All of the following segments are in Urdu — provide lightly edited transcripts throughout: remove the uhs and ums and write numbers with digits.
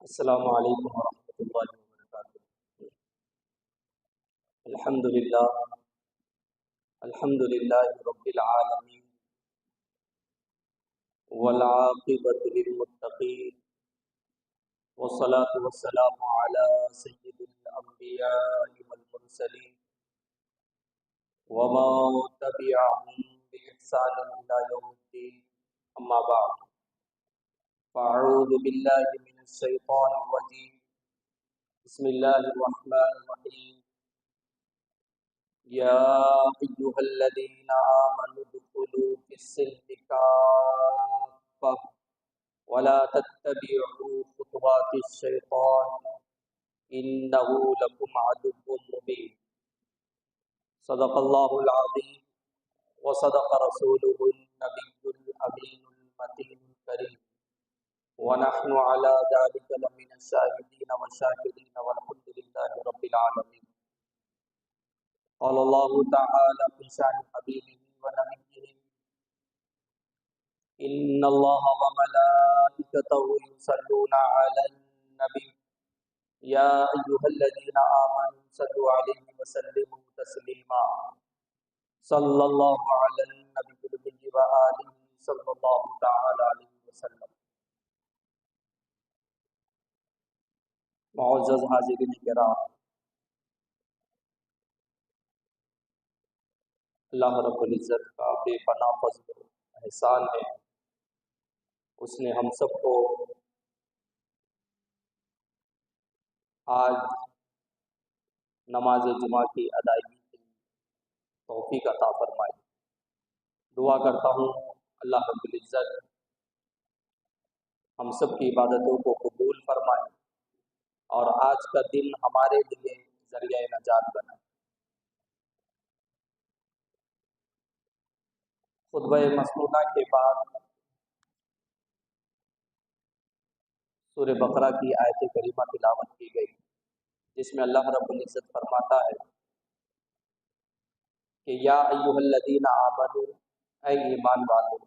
السلام علیکم ورحمۃ اللہ وبرکاتہ۔ الحمدللہ الحمدللہ رب العالمین والعاقبۃ للمتقین والصلاة والسلام علی سید الانبیاء والمرسلین ومن تبعهم بإحسان الی یوم الدین، اما بعد فاعوذ باللہ من الشیطان الرجیم، بسم اللہ الرحمن الرحیم۔ یا ایہا الذین آمنوا ادخلوا فی السلم کافۃ ولا تتبعوا خطوات الشیطان انہ لکم عدو مبین۔ صدق اللہ العظیم وصدق رسولہ النبی الامین المتین الکریم، ونحن علی ذلک لمن الشاہدین والشاکرین والحمد للہ رب العالمین۔ قال اللہ تعالی فی شأن حبیبہ ونبیہ، ان اللہ وملائکتہ یصلون علی النبی یا ایہا الذین آمنوا صلوا علیہ وسلموا تسلیما۔ صلی اللہ علی النبی الامی وآلہ صلی اللہ تعالی علیہ وسلم۔ معزز حاضرین کرام، اللہ رب العزت کا بے پناہ فضل و احسان ہے، اس نے ہم سب کو آج نماز جمعہ کی ادائیگی کی توفیق عطا فرمائی۔ دعا کرتا ہوں اللہ رب العزت ہم سب کی عبادتوں کو قبول فرمائے اور آج کا دن ہمارے لیے ذریعہ نجات بنائے۔ خطبہ مسنونہ کے بعد سورہ بقرہ کی آیت کریمہ تلاوت کی گئی، جس میں اللہ رب العزت فرماتا ہے کہ یا ایھا الذین آمنوا، اے ایمان والو،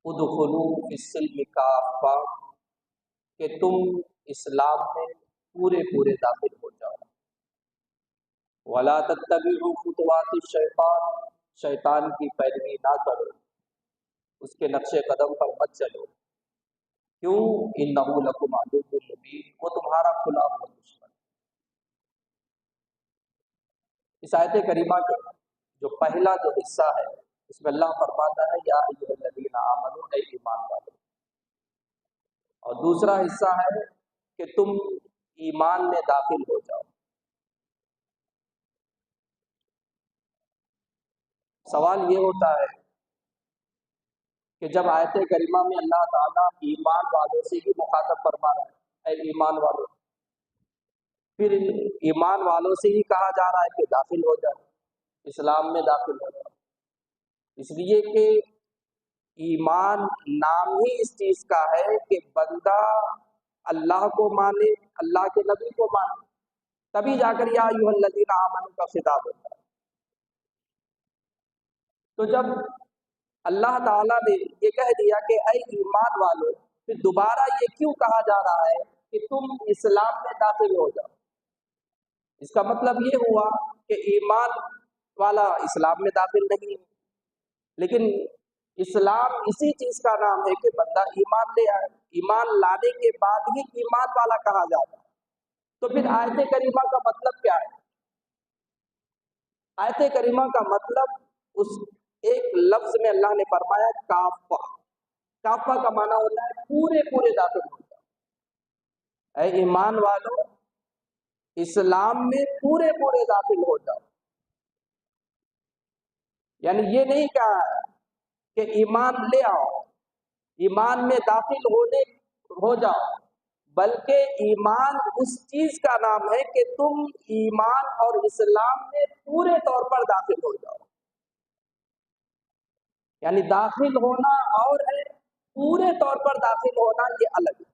ادخلوا فی السلم کافۃ، کہ تم اسلام میں پورے داخل ہو جاؤ۔ ولا تتبعوا خطوات الشیطان، شیطان کی پیروی نہ کرو، اس کے نقش قدم پر مت چلو۔ کیوں؟ انہ لکم عدو مبین، وہ تمہارا کھلا ہوا دشمن۔ اس آیت کریمہ کا جو پہلا جو حصہ ہے، اس میں اللہ فرماتا ہے یا ایھا الذین آمنوا، اے ایمان والو، اور دوسرا حصہ ہے کہ تم ایمان میں داخل ہو جاؤ۔ سوال یہ ہوتا ہے کہ جب آیت کریمہ میں اللہ تعالیٰ ایمان والوں سے ہی مخاطب فرما رہا ہے، اے ایمان والوں، پھر ایمان والوں سے ہی کہا جا رہا ہے کہ داخل ہو جاؤ، اسلام میں داخل ہو جاؤ، اس لیے کہ ایمان نام ہی اس چیز کا ہے کہ بندہ اللہ کو مانے، اللہ کے نبی کو مانے، تبھی جا کر یا ایھا الذین آمنوا کا خطاب ہوتا ہے۔ تو جب اللہ تعالیٰ نے یہ کہہ دیا کہ اے ایمان والو، پھر دوبارہ یہ کیوں کہا جا رہا ہے کہ تم اسلام میں داخل ہو جاؤ؟ اس کا مطلب یہ ہوا کہ ایمان والا اسلام میں داخل نہیں ہے، لیکن اسلام اسی چیز کا نام ہے کہ بندہ ایمان لے آئے، ایمان لانے کے بعد ہی ایمان والا کہا جاتا ہے۔ تو پھر آیت کریمہ کا مطلب کیا ہے؟ آیت کریمہ کا مطلب اس ایک لفظ میں اللہ نے فرمایا کافہ۔ کافہ کا معنی ہوتا ہے پورے داخل ہو جاؤ۔ اے ایمان والو، اسلام میں پورے داخل ہو جاؤ۔ یعنی یہ نہیں کہا کہ ایمان لے آؤ، ایمان میں داخل ہو جاؤ، بلکہ ایمان اس چیز کا نام ہے کہ تم ایمان اور اسلام میں پورے طور پر داخل ہو جاؤ۔ یعنی داخل ہونا اور ہے، پورے طور پر داخل ہونا یہ الگ ہے،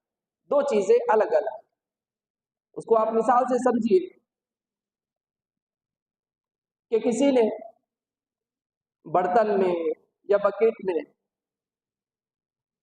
دو چیزیں الگ الگ۔ اس کو آپ مثال سے سمجھیے کہ کسی نے برتن میں یا بکیٹ میں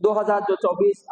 2024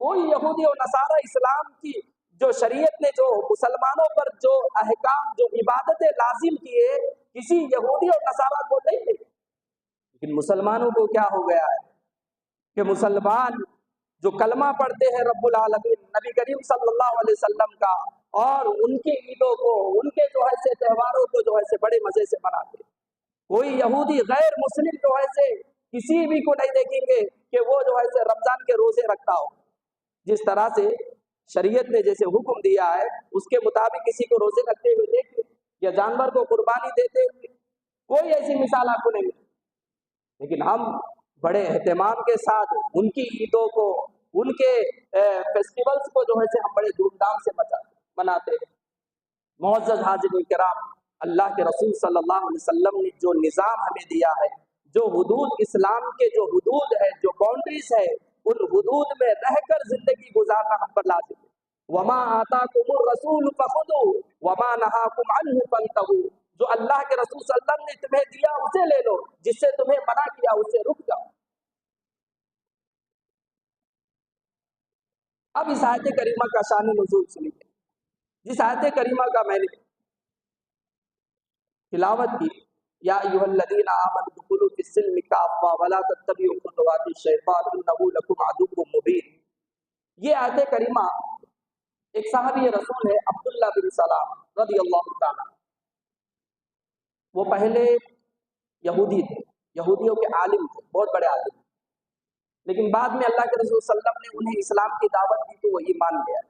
کوئی یہودی اور نصارہ اسلام کی جو شریعت نے جو مسلمانوں پر جو احکام جو عبادتیں لازم کیے کسی یہودی اور نصارہ کو نہیں تھے، لیکن مسلمانوں کو کیا ہو گیا ہے کہ مسلمان جو کلمہ پڑھتے ہیں رب العالمین نبی کریم صلی اللہ علیہ وسلم کا، اور ان کی عیدوں کو ان کے جو ہے سے تہواروں کو جو ہے سے بڑے مزے سے مناتے ہیں۔ کوئی یہودی غیر مسلم جو ہے سے کسی بھی کو نہیں دیکھیں گے کہ وہ جو ہے سے رمضان کے روزے رکھتا ہو۔ جس طرح سے شریعت نے جیسے حکم دیا ہے اس کے مطابق کسی کو روزے رکھتے ہوئے دیکھیں یا جانور کو قربانی دیتے ہوئے کوئی ایسی مثال آپ کو نہیں ملے، لیکن ہم بڑے اہتمام کے ساتھ ان کی عیدوں کو ان کے فیسٹیولز کو جو ہے سے ہم بڑے دھوم دھام سے مناتے ہیں۔ معزز حاضرین کرام، اللہ کے رسول صلی اللہ علیہ وسلم نے جو نظام ہمیں دیا ہے، جو حدود اسلام کے جو حدود ہے جو باؤنڈریز ہے، ان حدود میں رہ کر زندگی گزارنا ہم پر لازم ہے۔ وما آتاکم الرسول فخذوہ وما نہاکم عنہ فانتہوا، جو اللہ کے رسول صلی اللہ علیہ وسلم نے تمہیں دیا اسے لے لو، جس سے تمہیں منع کیا اسے رک جاؤ۔ اب اس آیت کریمہ کا شان نزول سنیے۔ جس آیت کریمہ کا میں نے تلاوت کی، یا ایھا الذین آمنوا ادخلوا فی السلم کافۃ ولا تتبعوا خطوات الشیطان انہ لکم عدو مبین، یہ آیت کریمہ ایک صحابی رسول ہے عبداللہ بن سلام رضی اللہ تعالیٰ، وہ پہلے یہودی تھے، یہودیوں کے عالم تھے، بہت بڑے عالم، لیکن بعد میں اللہ کے رسول صلی اللہ علیہ وسلم نے انہیں اسلام کی دعوت دی تو وہ ایمان لے آئے۔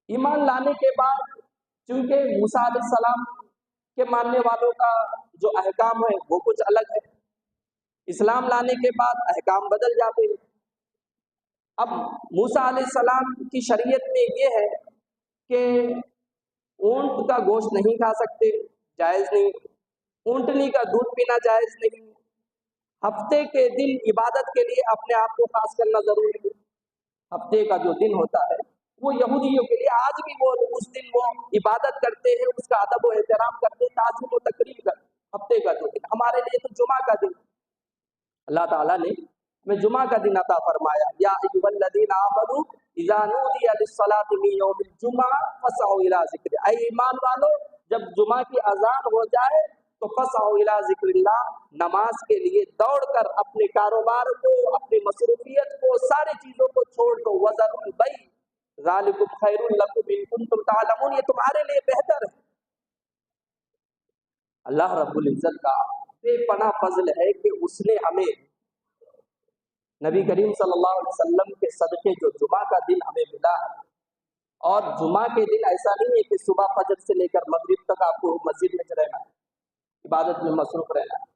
ایمان لانے کے بعد چونکہ موسیٰ علیہ السلام کے ماننے والوں کا جو احکام ہے وہ کچھ الگ ہے، اسلام لانے کے بعد احکام بدل جاتے ہیں۔ اب موسیٰ علیہ السلام کی شریعت میں یہ ہے کہ اونٹ کا گوشت نہیں کھا سکتے، جائز نہیں، اونٹنی کا دودھ پینا جائز نہیں، ہفتے کے دن عبادت کے لیے اپنے آپ کو خاص کرنا ضروری ہے۔ ہفتے کا جو دن ہوتا ہے وہ یہودیوں کے لیے آج بھی وہ اس دن وہ عبادت کرتے ہیں، اس کا ادب و احترام کرتے ہیں، تعظیم و تکریم کرتے ہیں۔ ہفتے کا جو دن ہمارے لیے تو جمعہ کا دن، اللہ تعالیٰ نے ہمیں جمعہ کا دن عطا فرمایا، یا ایھا الذین آمنوا اذا نودی للصلاۃ من یوم الجمعہ فاسعوا الی ذکر، اے ایمان والو جب جمعہ کی اذان ہو جائے تو فاسعوا الی ذکر اللہ، نماز کے لیے دوڑ کر اپنے کاروبار کو، اپنی مصروفیت کو، ساری چیزوں کو چھوڑ دو، وذروا البیع ذالکم خیر لکم ان کنتم تعلمون، یہ تمہارے لیے بہتر ہے۔ اللہ رب العزت کا بے پناہ فضل ہے کہ اس نے ہمیں نبی کریم صلی اللہ علیہ وسلم کے صدقے جو جمعہ کا دن ہمیں ملا ہے، اور جمعہ کے دن ایسا نہیں ہے کہ صبح فجر سے لے کر مغرب تک آپ کو مسجد میں رہنا ہے، عبادت میں مصروف رہنا ہے۔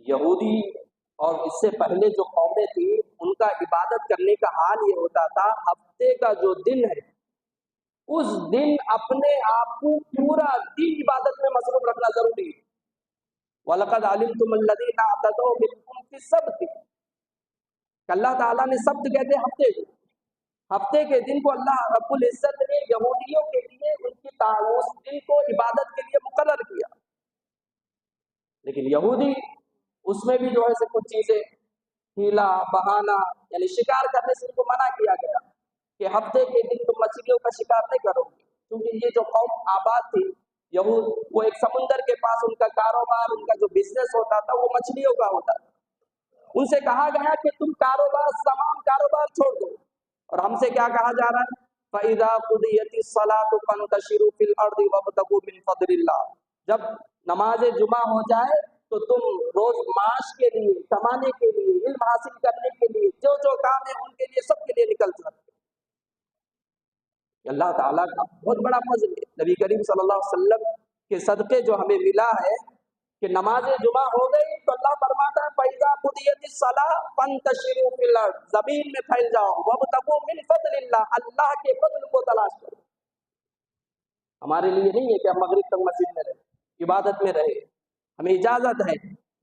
یہودی اور اس سے پہلے جو قومیں تھیں ان کا عبادت کرنے کا حال یہ ہوتا تھا، ہفتے کا جو دن ہے اس دن اپنے آپ کو پورا دن عبادت میں مصروف رکھنا ضروری ہے۔ وَلَقَدْ عَلِمْتُمُ الَّذِينَ اعْتَدَوْا مِنْكُمْ فِي السَّبْتِ، اللہ تعالیٰ نے سبت کہتے ہیں ہفتے کو، ہفتے کے دن کو اللہ رب العزت نے یہودیوں کے لیے ان کی اس دن کو عبادت کے لیے مقرر کیا، لیکن یہودی اس میں بھی جو ہے کچھ چیزیں ہیلا بہانہ، یعنی شکار کرنے سے ان کو منع کیا گیا کہ ہفتے کے دن تم مچھلیوں کا شکار نہیں کرو گے، کیونکہ یہ جو قوم آباد تھی یہود، وہ ایک سمندر کے پاس ان کا کاروبار، ان کا جو بزنس ہوتا تھا وہ مچھلیوں کا ہوتا تھا۔ ان سے کہا گیا کہ تم تمام کاروبار چھوڑ دو، اور ہم سے کیا کہا جا رہا ہے؟ فَإِذَا قُضِيَتِ الصَّلَاةُ فَانتَشِرُوا فِي الْأَرْضِ وَابْتَغُوا مِنْ فَضْلِ اللَّهِ، جب نماز جمعہ ہو جائے تو تم روز معاش کے لیے، کمانے کے لیے، علم حاصل کرنے کے لیے، جو جو کام ہے ان کے لیے سب کے لیے نکل سکتے۔ اللہ تعالیٰ کا بہت بڑا فضل ہے، نبی کریم صلی اللہ علیہ وسلم کے صدقے جو ہمیں ملا ہے کہ نماز جمعہ ہو گئی تو اللہ فرماتا ہے فَإِذَا قُضِيَتِ الصَّلَاةُ فَانتَشِرُوا فِي الْأَرْضِ، زمین میں پھیل جاؤ، وَابْتَغُوا مِنْ فَضْلِ اللَّهِ، اللہ کے فضل کو تلاش کرو۔ ہمارے لیے نہیں ہے کہ ہم مغرب تک مسجد میں رہیں، عبادت میں رہے، ہمیں اجازت ہے،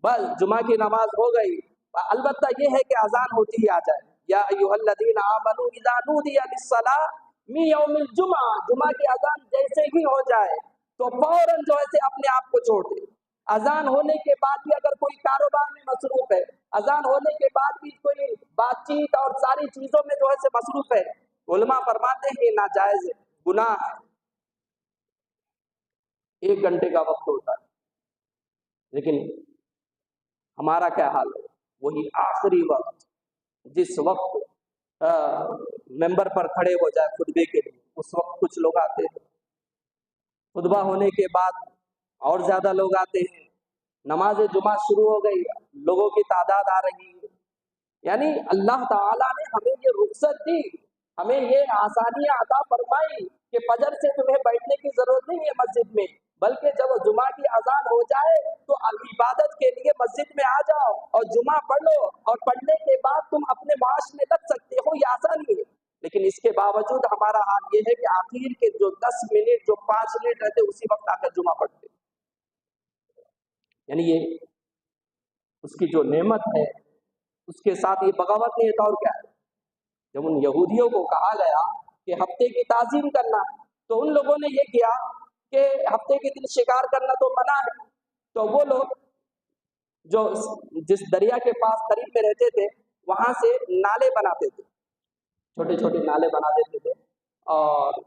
بس جمعہ کی نماز ہو گئی، البتہ یہ ہے کہ اذان ہوتی ہی آ جائے، یا ایھا الذین آمنوا اذا نودی للصلاۃ من یوم الجمعہ، جمعہ کی اذان جیسے ہی ہو جائے تو فوراً جو ہے اپنے آپ کو چھوڑ دے، اذان ہونے کے بعد بھی اگر کوئی کاروبار میں مصروف ہے، اذان ہونے کے بعد بھی کوئی بات چیت اور ساری چیزوں میں جو ہے سے مصروف ہے، علماء فرماتے ہیں یہ ناجائز ہے، گناہ ہے۔ 1 گھنٹے کا وقت ہوتا ہے، لیکن ہمارا کیا حال ہے؟ وہی آخری وقت، جس وقت ممبر پر کھڑے ہو جائے خطبے کے لیے، اس وقت کچھ لوگ آتے ہیں، خطبہ ہونے کے بعد اور زیادہ لوگ آتے ہیں، نماز جمعہ شروع ہو گئی، لوگوں کی تعداد آ رہی ہے۔ یعنی اللہ تعالیٰ نے ہمیں یہ رخصت دی، ہمیں یہ آسانیاں عطا فرمائی کہ فجر سے تمہیں بیٹھنے کی ضرورت نہیں ہے مسجد میں، بلکہ جب جمعہ کی اذان ہو جائے تو عبادت کے لیے مسجد میں آ جاؤ اور جمعہ پڑھ لو، اور پڑھنے کے بعد تم اپنے معاش میں لگ سکتے ہو، یہ آسانی ہے۔ لیکن اس کے باوجود ہمارا حال یہ ہے کہ آخر کے جو 10 منٹ، جو 5 منٹ رہتے، اسی وقت آ کر جمعہ پڑھتے۔ یعنی یہ اس کی جو نعمت ہے، اس کے ساتھ یہ بغاوت نہیں ہے تو اور کیا ہے؟ جب ان یہودیوں کو کہا گیا کہ ہفتے کی تعظیم کرنا، تو ان لوگوں نے یہ کیا کہ ہفتے کے دن شکار کرنا تو منع ہے، تو وہ لوگ جو جس دریا کے پاس قریب میں رہتے تھے وہاں سے نالے بناتے تھے، چھوٹے چھوٹے نالے بنا دیتے تھے اور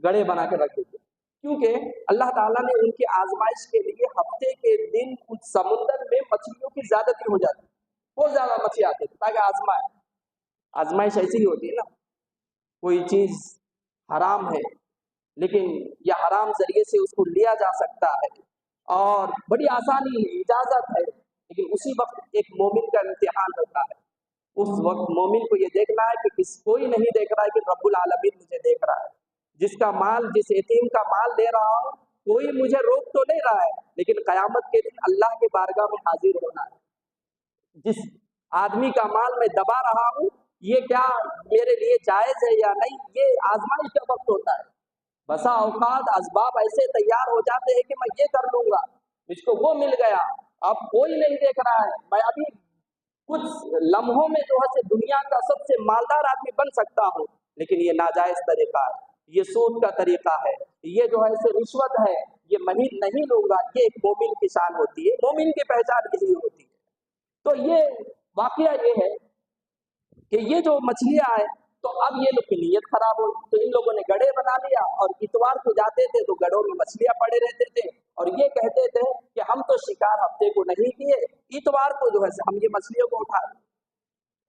گڑھے بنا کے رکھ دیتے، کیونکہ اللہ تعالیٰ نے ان کی آزمائش کے لیے ہفتے کے دن کچھ سمندر میں مچھلیوں کی زیادتی ہو جاتی، بہت زیادہ مچھلی آتے تھے تاکہ آزمائش ایسی ہی ہوتی ہے نا، کوئی چیز حرام ہے لیکن یہ حرام ذریعے سے اس کو لیا جا سکتا ہے اور بڑی آسانی ہے، اجازت ہے، لیکن اسی وقت ایک مومن کا امتحان ہوتا ہے۔ اس وقت مومن کو یہ دیکھنا ہے کہ کوئی نہیں دیکھ رہا ہے کہ رب العالمین مجھے دیکھ رہا ہے، جس کا مال، جس یتیم کا مال دے رہا ہوں، کوئی مجھے روک تو نہیں رہا ہے، لیکن قیامت کے دن اللہ کے بارگاہ میں حاضر ہونا ہے۔ جس آدمی کا مال میں دبا رہا ہوں، یہ کیا میرے لیے جائز ہے یا نہیں، یہ آزمائش کا وقت ہوتا ہے۔ بسا اوقات اسباب ایسے تیار ہو جاتے ہیں کہ میں یہ کر لوں گا، مجھ کو وہ مل گیا، اب کوئی نہیں دیکھ رہا ہے، میں ابھی کچھ لمحوں میں جو ہے دنیا کا سب سے مالدار آدمی بن سکتا ہوں، لیکن یہ ناجائز طریقہ ہے، یہ سود کا طریقہ ہے، یہ جو ہے رشوت ہے، یہ میں نہیں لوں گا۔ یہ ایک مومن کی شان ہوتی ہے، مومن کی پہچان یہی ہوتی ہے۔ تو یہ واقعہ یہ ہے کہ یہ جو مچھلیاں آئے تو اب یہ لوگ کی نیت خراب ہوئی، تو ان لوگوں نے گڑھے بنا لیا اور اتوار کو جاتے تھے تو گڑھوں میں مچھلیاں پڑے رہتے تھے اور یہ کہتے تھے کہ ہم تو شکار ہفتے کو نہیں کیے، اتوار کو جو ہے ہم یہ مچھلیوں کو اٹھا۔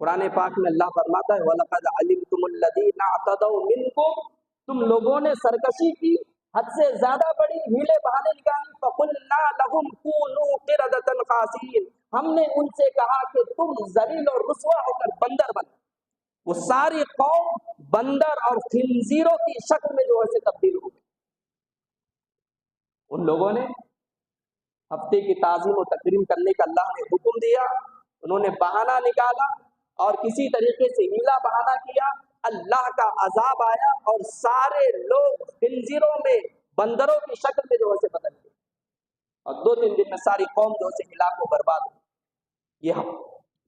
قرآن پاک میں اللہ فرماتا ہے وَلَقَدْ عَلِمْتُمُ الَّذِينَ اعْتَدَوْا مِنْكُمْ، تم لوگوں نے سرکشی کی، حد سے زیادہ بڑی ہیلے بہانے نکالی، فَقُلْنَا لَهُمْ كُونُوا قِرَدَةً خَاسِئِينَ، ہم نے ان سے کہا کہ تم ذلیل اور رسوا ہو کر بندر بن۔ وہ ساری قوم بندر اور خنزیروں کی شکل میں جو ہے تبدیل ہو گئی۔ ان لوگوں نے ہفتے کی تعظیم و تکریم کرنے کا اللہ نے حکم دیا، انہوں نے بہانہ نکالا اور کسی طریقے سے ہیلا بہانہ کیا، اللہ کا عذاب آیا اور سارے لوگ خنزیروں میں، بندروں کی شکل میں جو ہے بدل گئے اور 2-3 دن میں ساری قوم جو ہے ہلاک و برباد ہوئی۔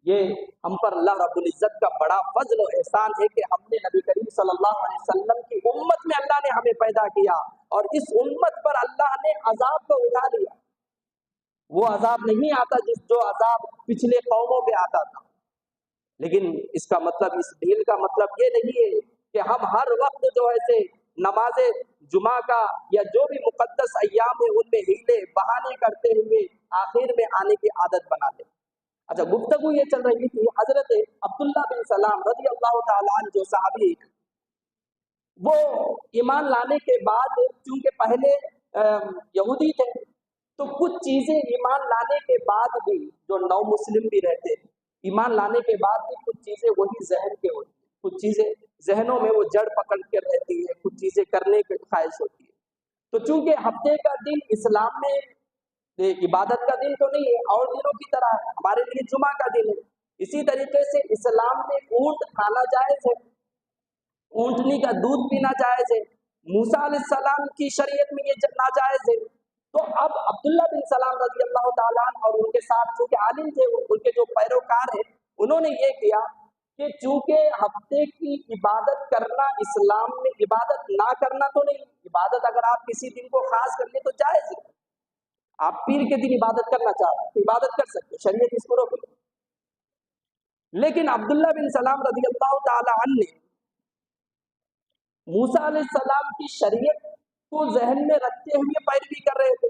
یہ ہم پر اللہ رب العزت کا بڑا فضل و احسان ہے کہ ہم نے نبی کریم صلی اللہ علیہ وسلم کی امت میں اللہ نے ہمیں پیدا کیا اور اس امت پر اللہ نے عذاب کو اٹھا لیا۔ وہ عذاب نہیں آتا جو عذاب پچھلے قوموں پہ آتا تھا، لیکن اس کا مطلب، اس ڈھیل کا مطلب یہ نہیں ہے کہ ہم ہر وقت جو ہے نماز جمعہ کا یا جو بھی مقدس ایام ہے ان میں ہیلے بہانے کرتے ہوئے آخر میں آنے کی عادت بنا لیں۔ اچھا، گفتگو یہ چل رہی تھی، حضرت عبداللہ بن سلام رضی اللہ تعالیٰ عنہ جو صحابی، وہ ایمان لانے کے بعد چونکہ پہلے یہودی تھے تو کچھ چیزیں ایمان لانے کے بعد بھی، جو نو مسلم بھی رہتے ہیں، ایمان لانے کے بعد بھی کچھ چیزیں وہی ذہن کے ہوتی ہیں، کچھ چیزیں ذہنوں میں وہ جڑ پکڑ کے رہتی ہے، کچھ چیزیں کرنے کی خواہش ہوتی ہے۔ تو چونکہ ہفتے کا دن اسلام میں عبادت کا دن تو نہیں ہے، اور دنوں کی طرح ہمارے لیے جمعہ کا دن ہے، اسی طریقے سے اسلام میں اونٹ کھانا جائز ہے، اونٹنی کا دودھ پینا جائز ہے، موسیٰ علیہ السلام کی شریعت میں یہ ناجائز ہے۔ تو اب عبداللہ بن سلام رضی اللہ تعالیٰ عنہ اور ان کے ساتھ چونکہ عالم تھے، ان کے جو پیروکار ہیں، انہوں نے یہ کیا کہ چونکہ ہفتے کی عبادت کرنا اسلام میں عبادت نہ کرنا تو نہیں، عبادت اگر آپ کسی دن کو خاص کر لیں تو جائز ہے، آپ پیر کے دن عبادت کرنا چاہتے ہیں تو عبادت کر سکتے، شریعت اس کو روک لی۔ لیکن عبداللہ بن سلام رضی اللہ تعالی عنہ نے موسیٰ علیہ السلام کی شریعت کو ذہن میں رکھتے ہوئے پیروی کر رہے تھے،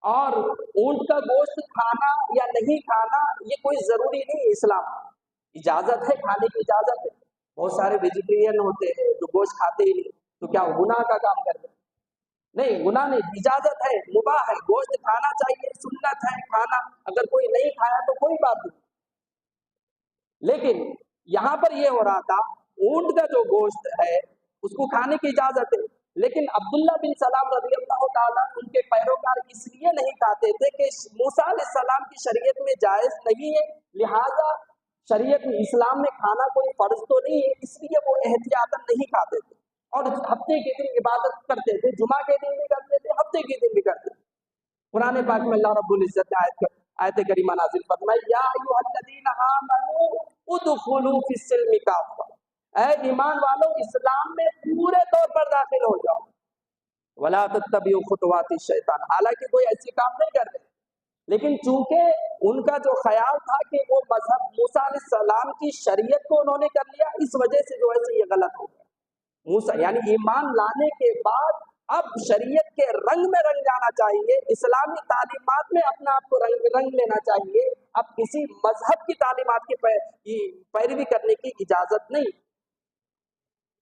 اور اونٹ کا گوشت کھانا یا نہیں کھانا یہ کوئی ضروری نہیں ہے، اسلام اجازت ہے، کھانے کی اجازت ہے۔ بہت سارے ویجیٹیرین ہوتے ہیں جو گوشت کھاتے ہی نہیں، تو کیا گناہ کا کام کرتے ہیں؟ نہیں، گناہ نہیں، اجازت ہے، مباح ہے، گوشت کھانا چاہیے، سنت ہے کھانا، اگر کوئی نہیں کھایا تو کوئی بات نہیں۔ لیکن یہاں پر یہ ہو رہا تھا، اونٹ کا جو گوشت ہے اس کو کھانے کی اجازت ہے، لیکن عبداللہ بن سلام رضی اللہ تعالیٰ ان کے پیروکار اس لیے نہیں کھاتے تھے کہ موسیٰ علیہ السلام کی شریعت میں جائز نہیں ہے، لہذا شریعت میں اسلام میں کھانا کوئی فرض تو نہیں ہے، اس لیے وہ احتیاطاً نہیں کھاتے تھے، اور ہفتے کے دن عبادت کرتے تھے، جمعہ کے دن بھی کرتے تھے، ہفتے کے دن بھی کرتے تھے۔ قرآن پاک میں اللہ رب العزت نے آیت کریمہ نازل فرمائی، یا ایھا الذین آمنوا ادخلوا فی السلم کافہ، اے ایمان والو اسلام میں پورے طور پر داخل ہو جاؤ، ولا تتبعوا خطوات الشیطان، حالانکہ کوئی ایسی کام نہیں کرتے، لیکن چونکہ ان کا جو خیال تھا کہ وہ مذہب موسیٰ علیہ السلام کی شریعت کو انہوں نے کر لیا، اس وجہ سے جو ہے یہ غلط ہو گیا۔ موسیٰ یعنی ایمان لانے کے بعد اب شریعت کے رنگ میں رنگ جانا چاہیے، اسلامی تعلیمات میں اپنا آپ کو رنگ لینا چاہیے، اب کسی مذہب کی تعلیمات کی پیروی کرنے کی اجازت نہیں۔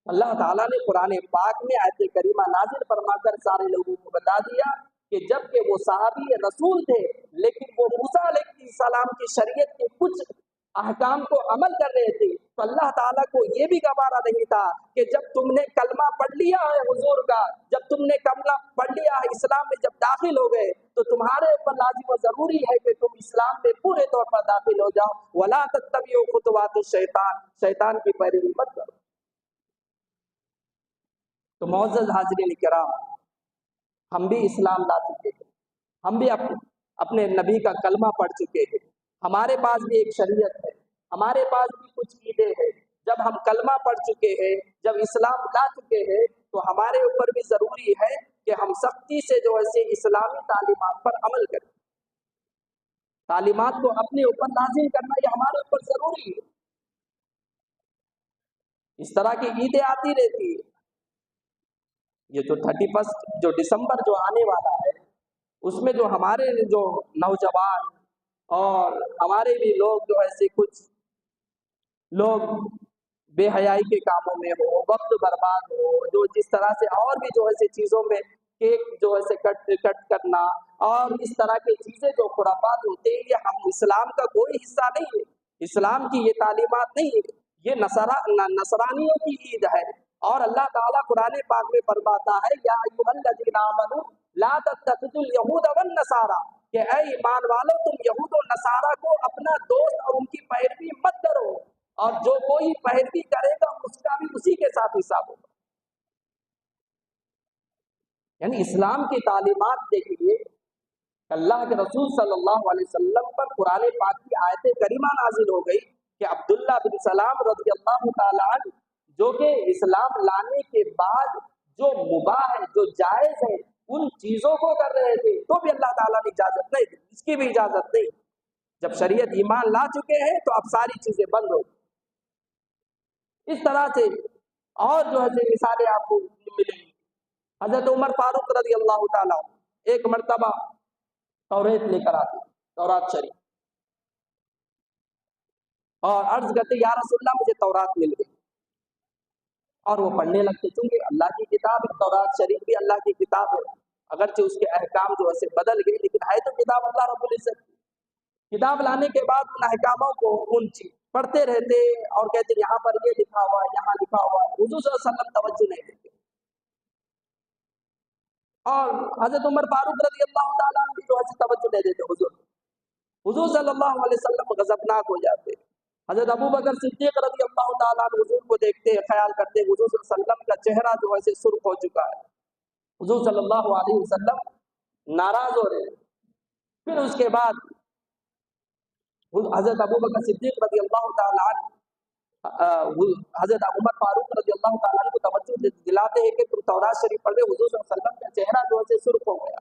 اللہ تعالیٰ نے قرآن پاک میں آیت کریمہ نازل فرما کر سارے لوگوں کو بتا دیا کہ جب کہ وہ صحابی رسول تھے لیکن وہ موسیٰ علیہ السلام کی شریعت کے کچھ احکام کو عمل کر رہے تھے، تو اللہ تعالیٰ کو یہ بھی گوارا نہیں تھا کہ جب تم نے کلمہ پڑھ لیا ہے حضور کا، جب تم نے کلمہ پڑھ لیا ہے، اسلام میں جب داخل ہو گئے، تو تمہارے اوپر لازم و ضروری ہے کہ تم اسلام میں پورے طور پر داخل ہو جاؤ، ولا تتبعوا خطوات الشیطان، شیطان کی پیروی مت کرو۔ تو معزز حاضرین کرام، ہم بھی اسلام لا چکے ہیں، ہم بھی اپنے نبی کا کلمہ پڑھ چکے ہیں، ہمارے پاس بھی ایک شریعت ہے، ہمارے پاس بھی کچھ عیدیں ہیں، جب ہم کلمہ پڑھ چکے ہیں، جب اسلام لا چکے ہیں، تو ہمارے اوپر بھی ضروری ہے کہ ہم سختی سے جو ہے اسلامی تعلیمات پر عمل کریں، تعلیمات کو اپنے اوپر لازم کرنا یہ ہمارے اوپر ضروری ہے۔ اس طرح کی عیدیں آتی رہتی ہے، یہ جو 31 جو دسمبر جو آنے والا ہے، اس میں جو ہمارے جو نوجوان اور ہمارے بھی لوگ جو ایسے کچھ لوگ بے حیائی کے کاموں میں ہو، وقت برباد ہو، جو جس طرح سے اور بھی جو ایسے چیزوں میں کیک جو ایسے کٹ کرنا اور اس طرح کی چیزیں جو خرافات ہوتے ہیں، یہ ہم اسلام کا کوئی حصہ نہیں ہے، اسلام کی یہ تعلیمات نہیں ہے، یہ نصرانیوں کی عید ہے۔ اور اللہ تعالیٰ قرآن پاک میں فرماتا ہے، یا ایھا الذین آمنوا لا تتخذوا اليہود والنصارى، کہ اے ایمان والو تم یہود و نصارہ کو اپنا دوست اور ان کی پیروی مت کرو، اور جو کوئی پیروی کرے گا اس کا بھی اسی کے ساتھ حساب ہوگا۔ یعنی اسلام کی تعلیمات دیکھیے، اللہ کے رسول صلی اللہ علیہ وسلم پر قرآن پاک کی آیت کریمہ نازل ہو گئی کہ عبداللہ بن سلام رضی اللہ تعالیٰ عنہ جو کہ اسلام لانے کے بعد جو مباح ہے، جو جائز ہے، ان چیزوں کو کر رہے تھے، تو بھی اللہ تعالیٰ نے اجازت نہیں دی، اس کی بھی اجازت نہیں۔ جب شریعت ایمان لا چکے ہیں تو اب ساری چیزیں بند ہو گئی۔ اس طرح سے اور جو ہے مثالیں آپ کو ملیں گی۔ حضرت عمر فاروق رضی اللہ تعالیٰ ایک مرتبہ توریت لے کر آتے، تورات شریف، اور عرض کرتے یا رسول اللہ مجھے تورات مل گئی، اور وہ پڑھنے لگتے، چونکہ اللہ کی کتاب ہے، تورات شریف بھی اللہ کی کتاب ہے، اگرچہ اس کے احکام جو ایسے بدل گئے لیکن ہے تو کتاب اللہ رب العزت کی۔ کتاب لانے کے بعد ان احکاموں کو پڑھتے رہتے اور کہتے یہاں پر یہ لکھا ہوا ہے، یہاں لکھا ہوا ہے، حضور صلی اللہ علیہ وسلم توجہ نہیں دیتے، اور حضرت عمر فاروق رضی اللہ تعالیٰ عنہ جو ہے توجہ نہیں دیتے، حضور صلی اللہ علیہ وسلم غضبناک ہو جاتے۔ حضرت ابو بکر صدیق رضی اللہ تعالیٰ عنہ حضور کو دیکھتے، خیال کرتے حضور صلی اللہ علیہ وسلم کا چہرہ جو ہے سرخ ہو چکا ہے، حضور صلی اللہ علیہ وسلم ناراض ہو رہے۔ پھر اس کے بعد حضرت ابو بکر صدیق رضی اللہ تعالیٰ عنہ حضرت عمر فاروق رضی اللہ تعالیٰ عنہ کو توجہ دلاتے ہیں کہ تم تورات شریف پڑھ رہے، حضور صلی اللہ علیہ وسلم کا چہرہ جو ہے سرخ ہو گیا۔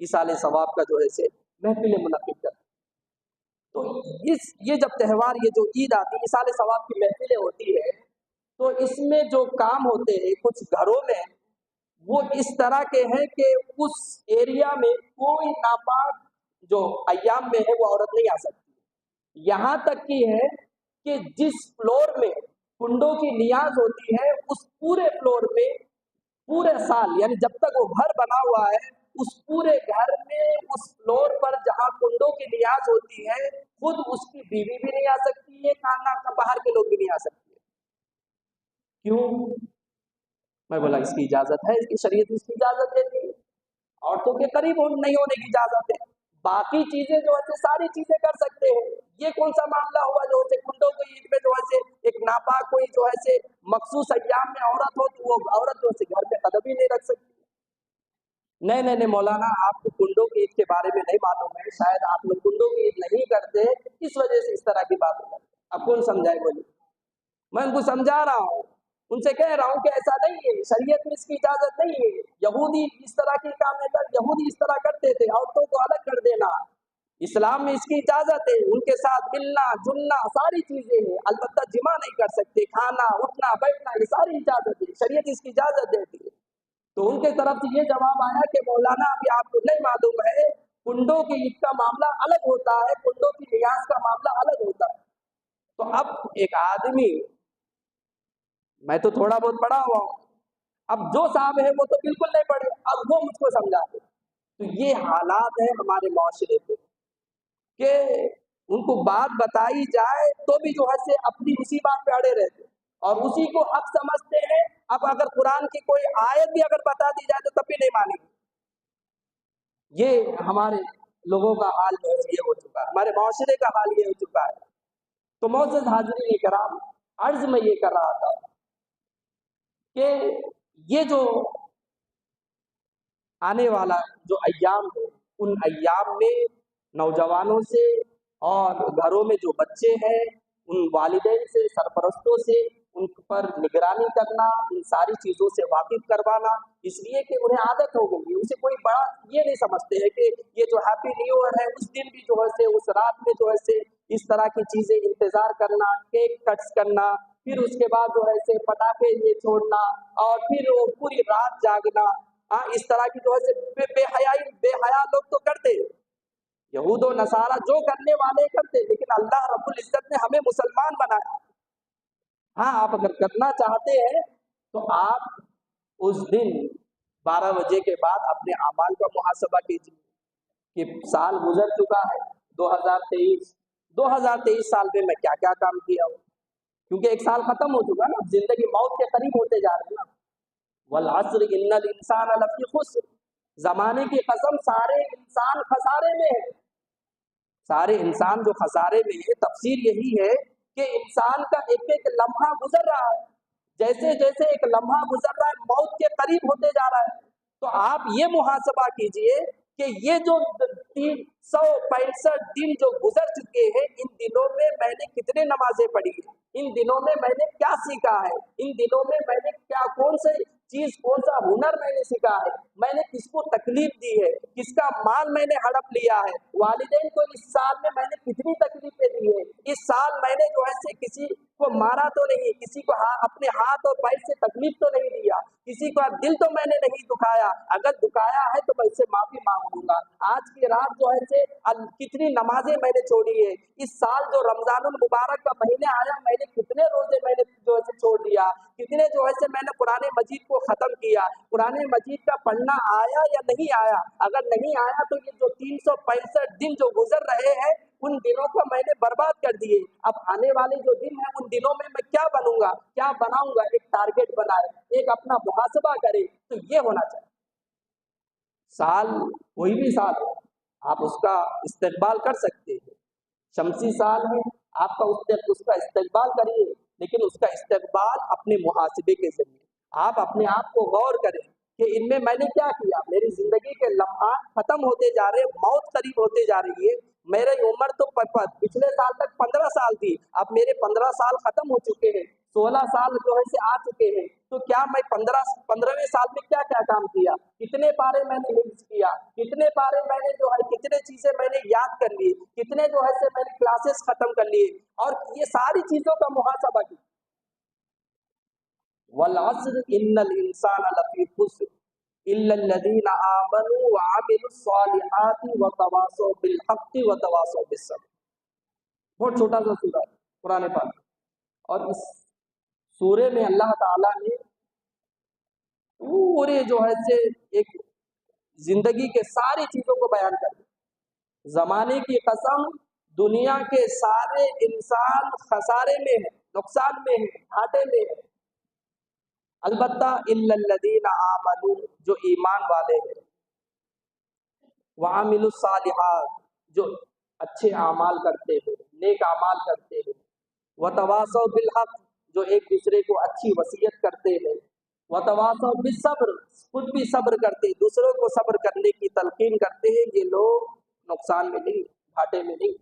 ایصال ثواب کا جو ہے سے محفل منعقد کرتے. تو یہ جب تہوار یہ جو عید آتی ہے ایصال ثواب کی محفلیں ہوتی ہے تو اس میں جو کام ہوتے ہیں کچھ گھروں میں وہ اس طرح کے ہیں کہ اس ایریا میں کوئی ناپاک جو ایام میں ہے وہ عورت نہیں آ سکتی. یہاں تک کی ہے کہ جس فلور میں کنڈوں کی نیاز ہوتی ہے اس پورے فلور میں پورے سال یعنی جب تک وہ گھر بنا ہوا ہے اس پورے گھر میں اس فلور پر جہاں کنڈوں کی نیاز ہوتی ہے خود اس کی بیوی بھی نہیں آ سکتی ہے خانہ کا باہر کے لوگ بھی نہیں آ سکتے. کیوں؟ میں بولا اس کی اجازت ہے, اس کی شریعت اس کی اجازت دیتی ہے. عورتوں کے قریب نہیں ہونے کی اجازت ہے, باقی چیزیں جو ہے ساری چیزیں کر سکتے ہیں. یہ کون سا معاملہ ہوا جو ہے کنڈوں کو عید میں جو ہے ایک ناپاک کوئی جو ہے مخصوص ایام میں عورت ہو تو وہ عورت جو ہے گھر میں قدم ہی نہیں رکھ سکتی. نہیں مولانا آپ کو کنڈوں کی عید کے بارے میں نہیں معلوم ہے, شاید آپ لوگ کنڈوں کی عید نہیں کرتے اس وجہ سے اس طرح کی بات ہے. اب کون سمجھائے بولیے؟ میں ان کو سمجھا رہا ہوں, ان سے کہہ رہا ہوں کہ ایسا نہیں ہے, شریعت میں اس کی اجازت نہیں ہے. یہودی اس طرح کے کام ہے, یہودی اس طرح کرتے تھے, عورتوں کو الگ کر دینا. اسلام میں اس کی اجازت ہے, ان کے ساتھ ملنا جلنا ساری چیزیں ہیں, البتہ جمع نہیں کر سکتے, کھانا اٹھنا بیٹھنا یہ ساری اجازت ہے, شریعت اس کی اجازت دیتی ہے. تو ان کے طرف سے یہ جواب آیا کہ مولانا ابھی آپ کو نہیں معلوم ہے, کنڈوں کی عید کا معاملہ الگ ہوتا ہے, کنڈوں کی نیاز کا معاملہ الگ ہوتا ہے. تو اب ایک آدمی, میں تو تھوڑا بہت پڑھا ہوا ہوں, اب جو صاحب ہے وہ تو بالکل نہیں پڑھے, اب وہ مجھ کو سمجھاتے. تو یہ حالات ہیں ہمارے معاشرے کے کہ ان کو بات بتائی جائے تو بھی جو ہے اپنی اسی بات پہ اڑے رہتے اور اسی کو حق سمجھتے ہیں. اب اگر قرآن کی کوئی آیت بھی اگر بتا دی جائے تو تب بھی نہیں مانیں گے. یہ ہمارے لوگوں کا حال جو ہے یہ ہو چکا ہے, ہمارے معاشرے کا حال یہ ہو چکا ہے. تو معزز حاضرین کرام, عرض میں یہ کر رہا تھا کہ یہ جو آنے والا جو ایام ہے ان ایام میں نوجوانوں سے اور گھروں میں جو بچے ہیں ان والدین سے سرپرستوں سے ان پر نگرانی کرنا, ان ساری چیزوں سے واقف کروانا, اس لیے کہ انہیں عادت ہو گئی ہے. اسے کوئی بڑا یہ نہیں سمجھتے ہیں کہ یہ جو ہیپی نیو ایئر ہے اس دن بھی جو ہے اس رات میں جو ہے اس طرح کی چیزیں انتظار کرنا, کیک کٹس کرنا, پھر اس کے بعد جو ہے پٹاخے یہ چھوڑنا اور پھر وہ پوری رات جاگنا, اس طرح کی جو ہے بے حیا لوگ تو کرتے ہیں, یہود و نصارہ جو کرنے والے کرتے, لیکن اللہ رب العزت نے ہمیں مسلمان بنایا. ہاں آپ اگر کرنا چاہتے ہیں تو آپ اس دن 12 بجے کے بعد اپنے اعمال کا محاسبہ کیجیے کہ سال گزر چکا ہے 2023 سال میں کیا کیا کام کیا ہوں, کیونکہ ایک سال ختم ہو چکا نا, زندگی موت کے قریب ہوتے جا رہے ہیں نا. والعصر ان الانسان لفی خسر, زمانے کی قسم سارے انسان خسارے میں ہے, سارے انسان جو خسارے میں ہے. تفسیر یہی ہے کہ انسان کا ایک ایک لمحہ گزر رہا ہے, جیسے جیسے ایک لمحہ گزر رہا ہے موت کے قریب ہوتے جا رہا ہے. تو آپ یہ محاسبہ کیجئے کہ یہ جو 365 دن جو گزر چکے ہیں ان دنوں میں میں نے کتنے نمازیں پڑھی ہیں, ان دنوں میں میں نے کیا سیکھا ہے, ان دنوں میں میں نے کیا کون سے چیز کون سا ہنر میں نے سیکھا ہے, میں نے کس کو تکلیف دی ہے, کس کا مال میں نے ہڑپ لیا ہے, والدین کو اس سال میں نے کتنی تکلیفیں دی ہے, اس سال میں نے جو ہے کسی کو مارا تو نہیں, کسی کو اپنے ہاتھ اور پیر سے تکلیف تو نہیں دیا, کسی کا دل تو میں نے نہیں دکھایا, اگر دکھایا ہے تو میں اس سے معافی مانگ لوں گا. آج کی رات جو ہے کتنی نمازیں میں نے چھوڑی ہے, اس سال جو رمضان المبارک کا مہینے آیا میں نے کتنے روزے میں نے جو ہے چھوڑ دیا, کتنے جو ہے میں نے قرآن مجید کو ختم کیا, قرآن مجید کا پڑھنا آیا یا نہیں آیا, اگر نہیں آیا تو یہ جو 365 دن جو گزر رہے ہیں ان دنوں کو میں نے برباد کر دیے. اب آنے والے جو دن ہیں ان دنوں میں کیا بنوں گا, کیا بناؤں گا, ایک ٹارگٹ بنائے, ایک اپنا محاسبہ کرے. تو یہ ہونا چاہیے. سال کوئی بھی سال ہو آپ اس کا استقبال کر سکتے ہیں, شمسی سال ہے آپ کا اس کا استقبال کریے, لیکن اس کا استقبال اپنے محاسبے کے ذریعے. آپ اپنے آپ کو غور کریں کہ ان میں نے کیا کیا، میری زندگی کے لمحات ختم ہوتے جا رہے، موت قریب ہوتے جا رہی ہے، میری عمر تو پچھلے سال تک 15 سال تھی، اب میرے 15 سال ختم ہو چکے ہیں، 16 سال جو ہے سے آ چکے ہیں، تو کیا میں 15ویں سال میں کیا کیا کام کیا، کتنے پارے میں نے حفظ کیا، کتنے پارے میں نے جو ہے کتنے چیزیں میں نے یاد کر لی، کتنے جو ہے سے میں نے کلاسز ختم کر لیے، اور یہ ساری چیزوں کا محاسبہ کیا۔ والعصر ان الانسان لفی خسر الا الذین آمنوا وعملوا الصالحات وتواصوا بالحق وتواصوا بالصبر۔ بہت چھوٹا سا سورہ ہے قرآن پاک، اور اس سورے میں اللہ تعالیٰ نے پورے جو ہے سے ایک زندگی کے ساری چیزوں کو بیان کر دیا۔ زمانے کی قسم، دنیا کے سارے انسان خسارے میں ہیں، نقصان میں ہیں، گھاٹے میں ہیں، البتہ الا الذین آمنوا، جو ایمان والے ہیں، وعملوا الصالحات، جو اچھے اعمال کرتے ہیں، نیک اعمال کرتے ہیں، وتواصوا بالحق، جو ایک دوسرے کو اچھی وصیت کرتے ہیں، وتواصوا بالصبر، خود بھی صبر کرتے، دوسروں کو صبر کرنے کی تلقین کرتے ہیں، یہ لوگ نقصان میں نہیں، گھاٹے میں نہیں۔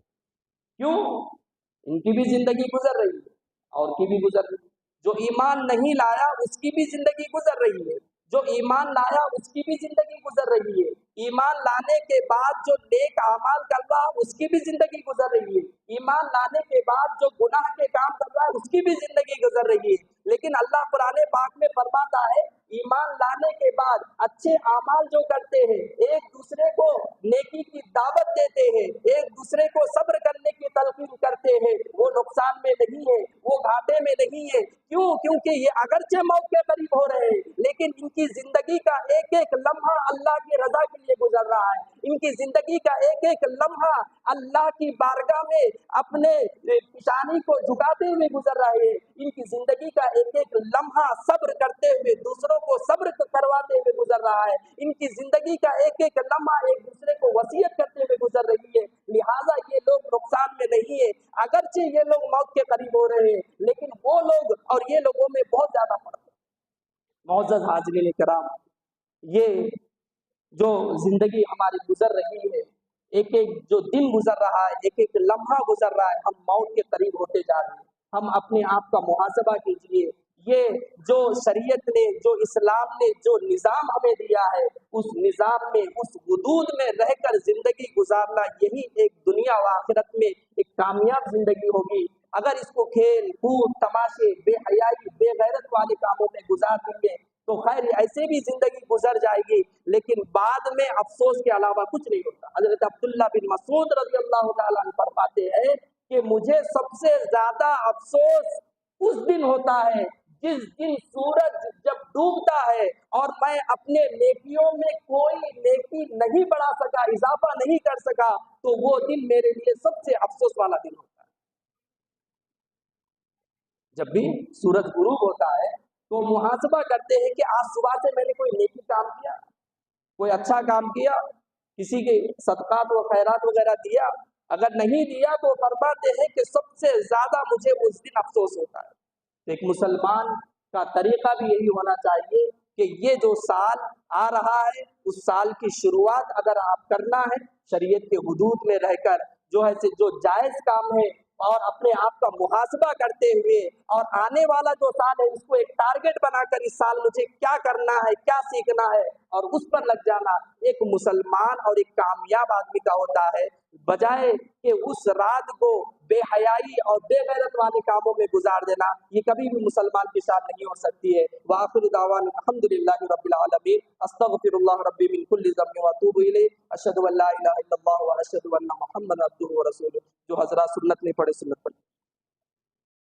کیوں؟ ان کی بھی زندگی گزر رہی ہے اور کی بھی گزر رہی ہے۔ جو ایمان نہیں لایا اس کی بھی زندگی گزر رہی ہے، جو ایمان لایا اس کی بھی زندگی گزر رہی ہے، ایمان لانے کے بعد جو نیک اعمال کر رہا اس کی بھی زندگی گزر رہی ہے، ایمان لانے کے بعد جو گناہ کے کام کر رہا ہے اس کی بھی زندگی گزر رہی ہے۔ لیکن اللہ قرآن پاک میں فرماتا ہے، ایمان لانے کے بعد اچھے اعمال جو کرتے ہیں، ایک دوسرے کو نیکی کی دعوت دیتے ہیں، ایک دوسرے کو صبر کرنے کی تلقین کرتے ہیں، وہ نقصان میں نہیں ہے، وہ گھاٹے میں نہیں ہے۔ کیوں؟ کیونکہ یہ اگرچہ موت کے قریب ہو رہے ہیں، لیکن ان کی زندگی کا ایک ایک لمحہ اللہ کی رضا کے لیے گزر رہا ہے، ان کی زندگی کا ایک ایک لمحہ اللہ کی بارگاہ میں اپنے پیشانی کو جھکاتے ہوئے گزر رہے ہیں، ان کی زندگی کا ایک ایک لمحہ صبر کرتے ہوئے، دوسروں کو صبر کرواتے ہوئے گزر رہا ہے، ان کی زندگی کا ایک ایک لمحہ ایک دوسرے کو وصیت کرتے ہوئے گزر رہی ہے، لہٰذا یہ لوگ نقصان میں نہیں ہے۔ اگرچہ یہ لوگ موت کے قریب ہو رہے ہیں، لیکن وہ لوگ اور یہ لوگوں میں بہت زیادہ فرق ہے۔ معزز حاضرین کرام، یہ جو زندگی ہماری گزر رہی ہے، ایک ایک جو دن گزر رہا ہے، ایک ایک لمحہ گزر رہا ہے، ہم موت کے قریب ہوتے جا رہے ہیں۔ ہم اپنے آپ کا محاسبہ کیجئے، یہ جو شریعت نے، جو اسلام نے جو نظام ہمیں دیا ہے، اس نظام میں، اس حدود میں رہ کر زندگی گزارنا، یہی ایک دنیا و آخرت میں ایک کامیاب زندگی ہوگی۔ اگر اس کو کھیل کود، تماشے، بے حیائی، بے غیرت والے کاموں میں گزار دیں گے تو خیر ایسے بھی زندگی گزر جائے گی، لیکن بعد میں افسوس کے علاوہ کچھ نہیں ہوتا۔ حضرت عبداللہ بن مسعود رضی اللہ تعالیٰ عنہ فرماتے ہیں کہ مجھے سب سے زیادہ افسوس اس دن ہوتا ہے جس دن سورج جب ڈوبتا ہے اور میں اپنے نیکیوں میں کوئی نیکی نہیں بڑھا سکا، اضافہ نہیں کر سکا، تو وہ دن میرے لیے سب سے افسوس والا دن ہوتا ہے۔ جب بھی سورج غروب ہوتا ہے تو محاسبہ کرتے ہیں کہ آج صبح سے میں نے کوئی نیکی کام کیا، کوئی اچھا کام کیا، کسی کے صدقات و خیرات وغیرہ دیا، اگر نہیں دیا تو فرماتے ہیں کہ سب سے زیادہ مجھے اس دن افسوس ہوتا ہے۔ ایک مسلمان کا طریقہ بھی یہی ہونا چاہیے کہ یہ جو سال آ رہا ہے، اس سال کی شروعات اگر آپ کرنا ہے شریعت کے حدود میں رہ کر، جو ہے جو جائز کام ہے، اور اپنے آپ کا محاسبہ کرتے ہوئے، اور آنے والا جو سال ہے اس کو ایک ٹارگٹ بنا کر اس سال مجھے کیا کرنا ہے، کیا سیکھنا ہے، اور اس پر لگ جانا ایک مسلمان اور ایک کامیاب آدمی کا ہوتا ہے، بجائے کہ اس رات کو بے حیائی اور بے غیرت والے کاموں میں گزار دینا۔ یہ کبھی بھی مسلمان کی شان نہیں ہو سکتی ہے۔ وآخر دعوانا الحمدللہ رب العالمین، استغفر اللہ ربی من کل ذنب واتوب الیہ، اشہد ان لا الہ الا اللہ واشہد ان محمدا عبدہ ورسولہ۔ جو حضرات سنت نہیں پڑھے سنت پڑھیں۔